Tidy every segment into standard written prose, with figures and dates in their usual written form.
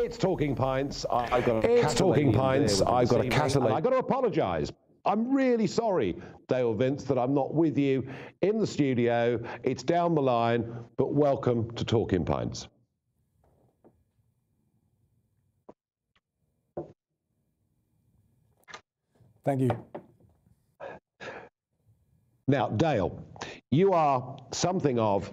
It's Talking Pints. I've got a catalan. I've got to apologise. I'm really sorry, Dale Vince, that I'm not with you in the studio. It's down the line, but welcome to Talking Pints. Thank you. Now, Dale, you are something of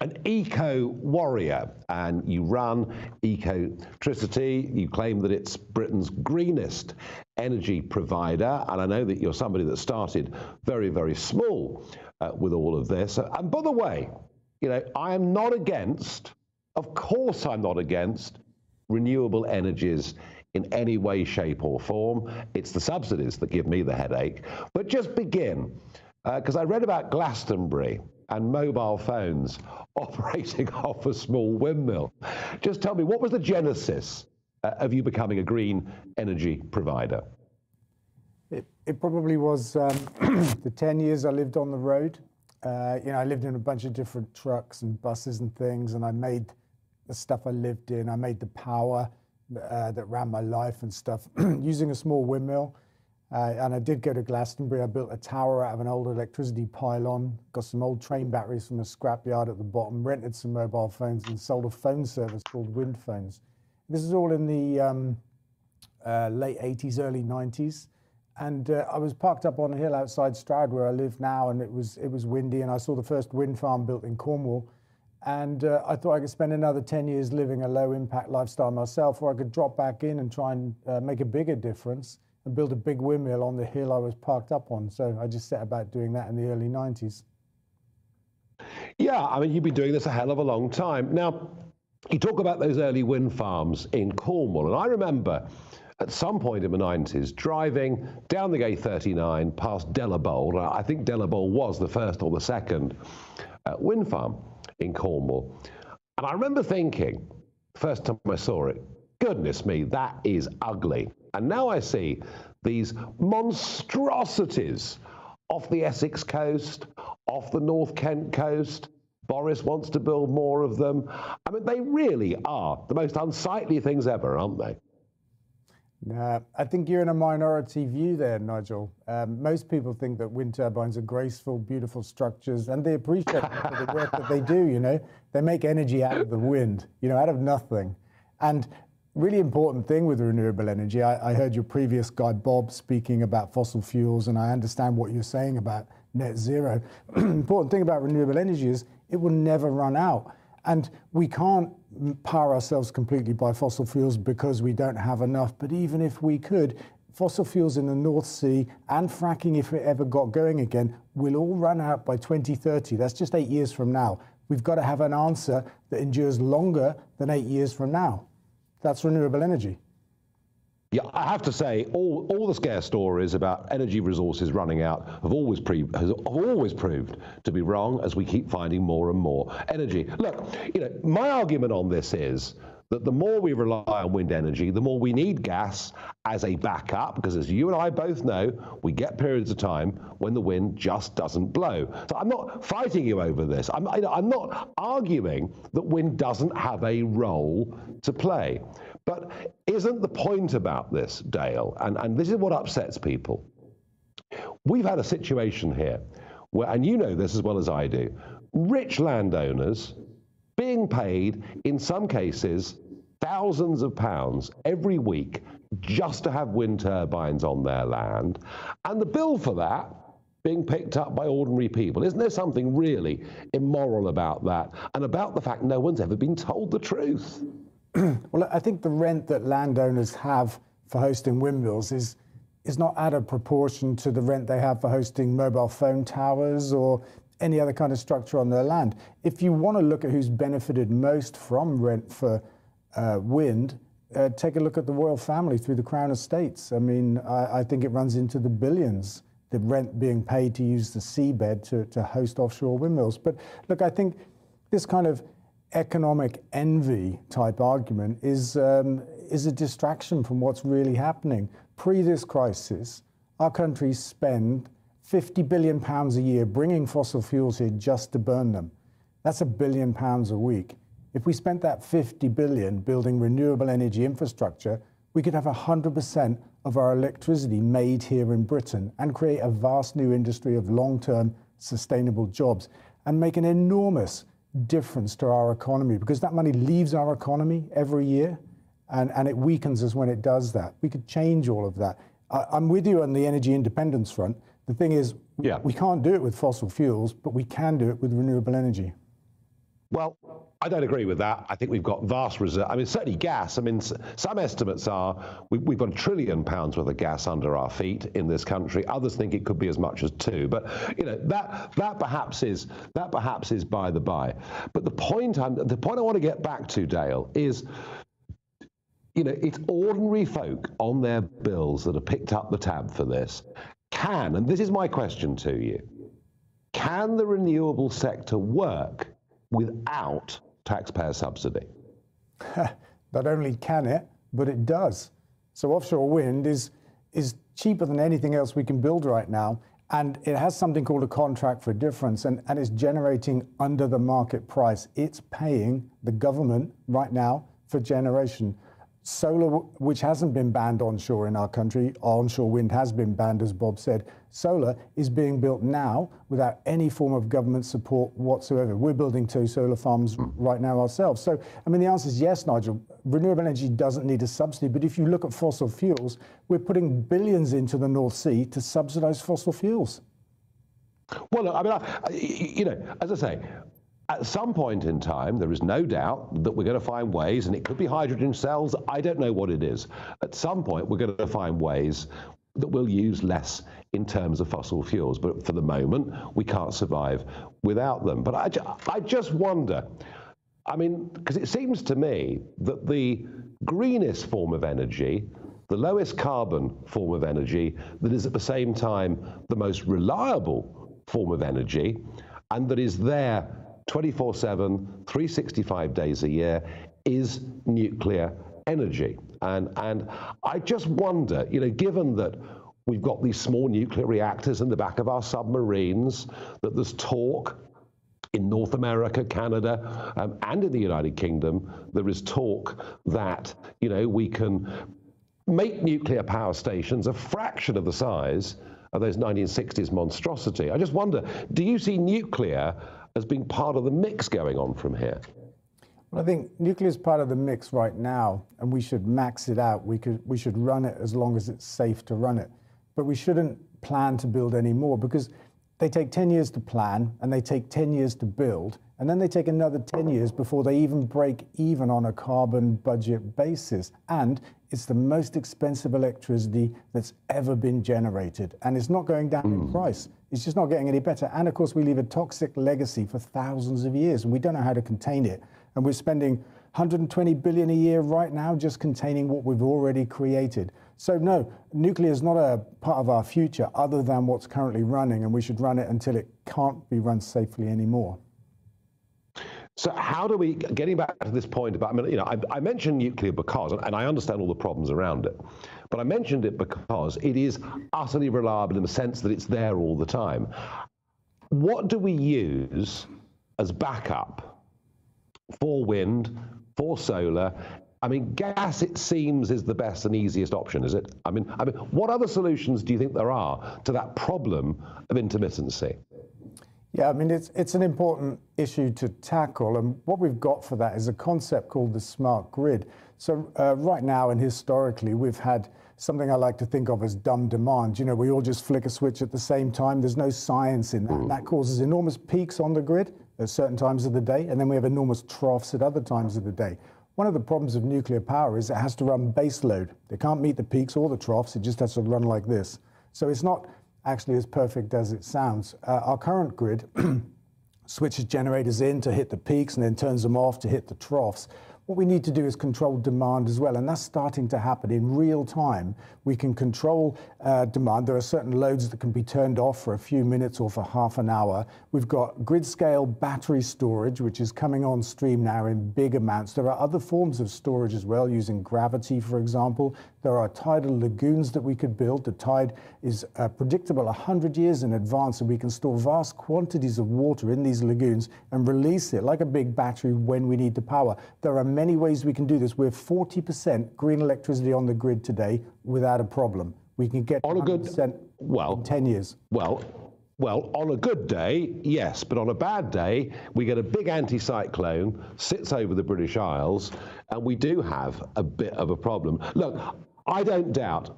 an eco-warrior, and you run Ecotricity. You claim that it's Britain's greenest energy provider, and I know that you're somebody that started very, very small with all of this. And by the way, you know, I am not against, of course I'm not against, renewable energies in any way, shape or form. It's the subsidies that give me the headache. But just begin, because I read about Glastonbury and mobile phones operating off a small windmill. Just tell me, what was the genesis of you becoming a green energy provider? It probably was the 10 years I lived on the road. You know, I lived in a bunch of different trucks and buses and things, and I made the stuff I lived in. I made the power that ran my life and stuff using a small windmill. And I did go to Glastonbury. I built a tower out of an old electricity pylon, got some old train batteries from a scrapyard at the bottom, rented some mobile phones and sold a phone service called Wind Phones. This is all in the late 80s, early 90s. And I was parked up on a hill outside Stroud where I live now, and it was windy, and I saw the first wind farm built in Cornwall. And I thought I could spend another 10 years living a low impact lifestyle myself, or I could drop back in and try and make a bigger difference and build a big windmill on the hill I was parked up on. So I just set about doing that in the early 90s. Yeah, I mean, you've been doing this a hell of a long time. Now, you talk about those early wind farms in Cornwall, and I remember at some point in the 90s driving down the A39 past Delabole. I think Delabole was the first or the second wind farm in Cornwall. And I remember thinking, first time I saw it, goodness me, that is ugly. And now I see these monstrosities off the Essex coast, off the North Kent coast. Boris wants to build more of them. I mean, they really are the most unsightly things ever, aren't they? I think you're in a minority view there, Nigel. Most people think that wind turbines are graceful, beautiful structures, and they appreciate it for the work that they do, you know. They make energy out of the wind, you know, out of nothing. And really important thing with renewable energy, I heard your previous guy, Bob, speaking about fossil fuels, and I understand what you're saying about net zero. Important thing about renewable energy is it will never run out. And we can't power ourselves completely by fossil fuels because we don't have enough. But even if we could, fossil fuels in the North Sea and fracking, if it ever got going again, will all run out by 2030. That's just 8 years from now. We've got to have an answer that endures longer than 8 years from now. That's renewable energy. Yeah, I have to say, all the scare stories about energy resources running out have always proved to be wrong, as we keep finding more and more energy. Look, you know, my argument on this is that the more we rely on wind energy, the more we need gas as a backup, because as you and I both know, we get periods of time when the wind just doesn't blow. So I'm not fighting you over this. I'm not arguing that wind doesn't have a role to play. But isn't the point about this, Dale, and this is what upsets people, we've had a situation here where, and you know this as well as I do, rich landowners being paid, in some cases, thousands of pounds every week just to have wind turbines on their land, and the bill for that being picked up by ordinary people. Isn't there something really immoral about that, and about the fact no one's ever been told the truth? Well, I think the rent that landowners have for hosting windmills is not out of proportion to the rent they have for hosting mobile phone towers or any other kind of structure on their land. If you want to look at who's benefited most from rent for wind, take a look at the royal family through the Crown Estates. I mean, I think it runs into the billions, the rent being paid to use the seabed to host offshore windmills. But look, I think this kind of economic envy type argument is a distraction from what's really happening. Pre this crisis, our countries spend £50 billion a year bringing fossil fuels here just to burn them. That's £1 billion a week. If we spent that 50 billion building renewable energy infrastructure, we could have 100% of our electricity made here in Britain and create a vast new industry of long-term sustainable jobs and make an enormous difference to our economy, because that money leaves our economy every year and it weakens us when it does that. We could change all of that. I'm with you on the energy independence front. The thing is, we can't do it with fossil fuels, but we can do it with renewable energy. Well, I don't agree with that. I think we've got vast reserves. I mean, certainly gas. I mean, some estimates are we've got £1 trillion worth of gas under our feet in this country. Others think it could be as much as 2. But you know, that perhaps is by the by. But the point I want to get back to, Dale, is, you know, it's ordinary folk on their bills that have picked up the tab for this. And this is my question to you, can the renewable sector work without taxpayer subsidy? Not only can it, but it does. So offshore wind is cheaper than anything else we can build right now, and it has something called a contract for difference, and it's generating under the market price. It's paying the government right now for generation. Solar, which hasn't been banned onshore in our country, onshore wind has been banned, as Bob said. Solar is being built now without any form of government support whatsoever. We're building 2 solar farms right now ourselves. So, I mean, the answer is yes, Nigel. Renewable energy doesn't need a subsidy, but if you look at fossil fuels, we're putting billions into the North Sea to subsidize fossil fuels. Well, I mean, you know, as I say, at some point in time, there is no doubt that we're going to find ways, and it could be hydrogen cells, I don't know what it is. At some point, we're going to find ways that we'll use less in terms of fossil fuels. But for the moment, we can't survive without them. But I just wonder, I mean, because it seems to me that the greenest form of energy, the lowest carbon form of energy, that is at the same time the most reliable form of energy, and that is there 24/7, 365 days a year, is nuclear energy. And I just wonder, you know, given that we've got these small nuclear reactors in the back of our submarines, that there's talk in North America, Canada, and in the United Kingdom, there is talk that, you know, we can make nuclear power stations a fraction of the size of those 1960s monstrosity. I just wonder, do you see nuclear as being part of the mix going on from here? Well, I think nuclear is part of the mix right now, and we should max it out. We should run it as long as it's safe to run it. But we shouldn't plan to build any more, because they take 10 years to plan and they take 10 years to build, and then they take another 10 years before they even break even on a carbon budget basis. And it's the most expensive electricity that's ever been generated, and it's not going down in price. It's just not getting any better. And of course, we leave a toxic legacy for thousands of years, and we don't know how to contain it. And we're spending 120 billion a year right now just containing what we've already created. So no, nuclear is not a part of our future other than what's currently running, and we should run it until it can't be run safely anymore. So how do we, getting back to this point about, I mean, you know, I mentioned nuclear because, and I understand all the problems around it, but I mentioned it because it is utterly reliable in the sense that it's there all the time. What do we use as backup for wind, for solar? I mean, gas, it seems, is the best and easiest option, is it? I mean, what other solutions do you think there are to that problem of intermittency? Yeah, I mean, it's an important issue to tackle, and what we've got for that is a concept called the smart grid. So right now and historically, we've had something I like to think of as dumb demand. You know, we all just flick a switch at the same time. There's no science in that. And that causes enormous peaks on the grid at certain times of the day, and then we have enormous troughs at other times of the day. One of the problems of nuclear power is it has to run base load. It can't meet the peaks or the troughs. It just has to run like this. So it's not actually as perfect as it sounds. Our current grid switches generators in to hit the peaks and then turns them off to hit the troughs. What we need to do is control demand as well, and that's starting to happen in real time. We can control demand. There are certain loads that can be turned off for a few minutes or for half an hour. We've got grid-scale battery storage, which is coming on stream now in big amounts. There are other forms of storage as well, using gravity, for example, There are tidal lagoons that we could build. The tide is predictable 100 years in advance, and we can store vast quantities of water in these lagoons and release it like a big battery when we need the power. There are many ways we can do this. We're 40% green electricity on the grid today without a problem. We can get on a good, 100% in 10 years. Well, on a good day, yes, but on a bad day, we get a big anticyclone, sits over the British Isles, and we do have a bit of a problem. Look, I don't doubt,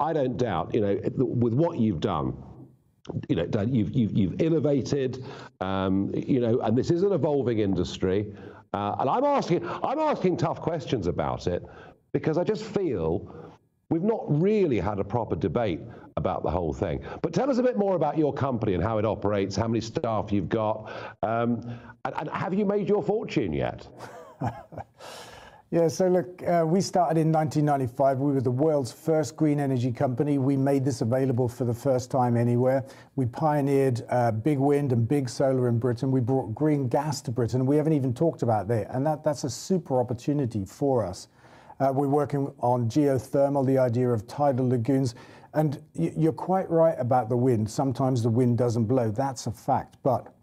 you know, with what you've done, you know, you've innovated, you know, and this is an evolving industry, and I'm asking tough questions about it because I just feel we've not really had a proper debate about the whole thing. But tell us a bit more about your company and how it operates, how many staff you've got, and have you made your fortune yet? Yeah, so look, we started in 1995. We were the world's first green energy company. We made this available for the first time anywhere. We pioneered big wind and big solar in Britain. We brought green gas to Britain. We haven't even talked about that, and that's a super opportunity for us. We're working on geothermal, the idea of tidal lagoons. And you're quite right about the wind. Sometimes the wind doesn't blow. That's a fact. But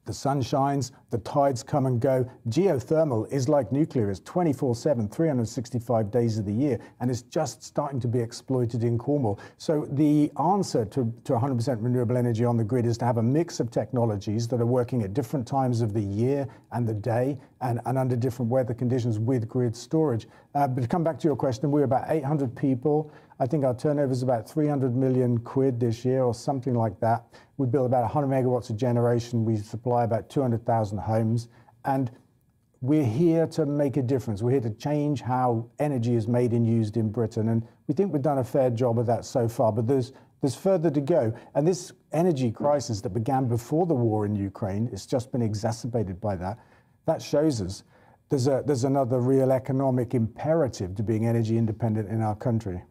the sun shines, the tides come and go. Geothermal is like nuclear. It's 24/7, 365 days of the year, and it's just starting to be exploited in Cornwall. So the answer to 100% renewable energy on the grid is to have a mix of technologies that are working at different times of the year and the day and under different weather conditions with grid storage. But to come back to your question, we're about 800 people. I think our turnover is about 300 million quid this year or something like that. We build about 100 megawatts of generation. We supply about 200,000 homes. And we're here to make a difference. We're here to change how energy is made and used in Britain. And we think we've done a fair job of that so far, but there's further to go. And this energy crisis that began before the war in Ukraine, it's just been exacerbated by that. That shows us there's another real economic imperative to being energy independent in our country.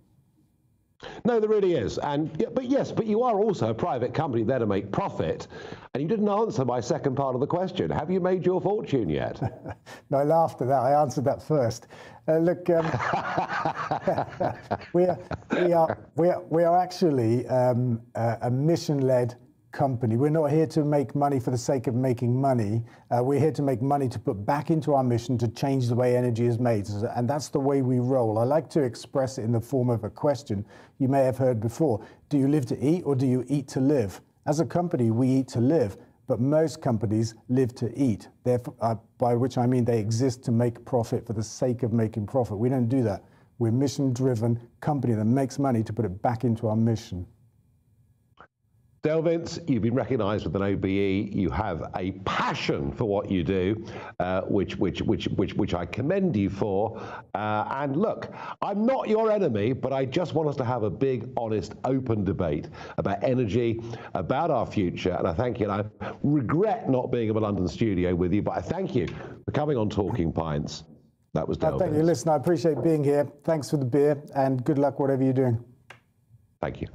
No, there really is. But you are also a private company there to make profit. And you didn't answer my second part of the question. Have you made your fortune yet? No, I laughed at that. I answered that first. Look, we are actually a mission-led company. We're not here to make money for the sake of making money. We're here to make money to put back into our mission to change the way energy is made. And that's the way we roll. I like to express it in the form of a question you may have heard before. Do you live to eat or do you eat to live? As a company, we eat to live, but most companies live to eat. Therefore, by which I mean they exist to make profit for the sake of making profit. We don't do that. We're a mission-driven company that makes money to put it back into our mission. Dale Vince, you've been recognised with an OBE. You have a passion for what you do, which I commend you for. And look, I'm not your enemy, but I just want us to have a big, honest, open debate about energy, about our future. And I thank you. And I regret not being in a London studio with you, but I thank you for coming on Talking Pints. That was Dale Vince. Thank you. Listen, I appreciate being here. Thanks for the beer, and good luck whatever you're doing. Thank you.